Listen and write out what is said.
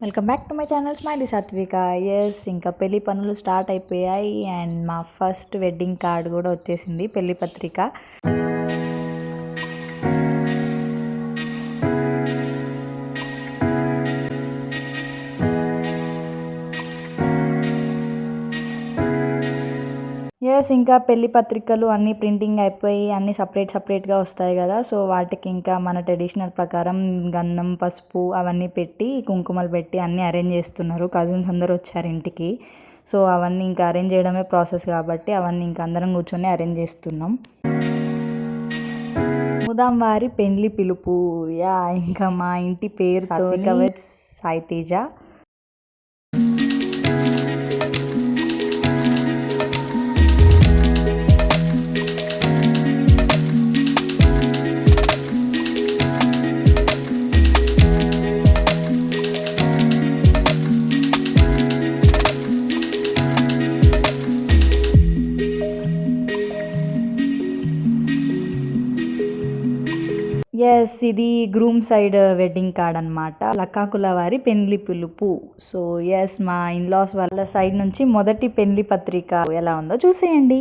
Welcome back to my channel smiley సాత్విక. Yes, ఇంకా పెళ్లి పనులు స్టార్ట్ అయిపోయాయి అండ్ మా ఫస్ట్ వెడ్డింగ్ కార్డ్ కూడా వచ్చేసింది, పెళ్లి పత్రిక. ఎస్, ఇంకా పెళ్లి పత్రికలు అన్నీ ప్రింటింగ్ అయిపోయి అన్నీ సపరేట్గా వస్తాయి కదా. సో వాటికి ఇంకా మన ట్రెడిషనల్ ప్రకారం గంధం, పసుపు అవన్నీ పెట్టి కుంకుమలు పెట్టి అన్నీ అరేంజ్ చేస్తున్నారు. కజిన్స్ అందరూ వచ్చారు ఇంటికి. సో అవన్నీ ఇంకా అరేంజ్ చేయడమే ప్రాసెస్ కాబట్టి అవన్నీ ఇంకా అందరం కూర్చొని అరేంజ్ చేస్తున్నాం. ముదాం వారి పెండ్లి పిలుపు. ఇంకా మా ఇంటి పేరుతో సాయి తేజ. ఎస్, ఇది గ్రూమ్ సైడ్ వెడ్డింగ్ కార్డ్ అనమాట. లక్కాకుల వారి పెండ్లి పిలుపు. సో ఎస్, మా ఇన్లాస్ వాళ్ళ సైడ్ నుంచి మొదటి పెండ్లి పత్రిక ఎలా ఉందో చూసేయండి.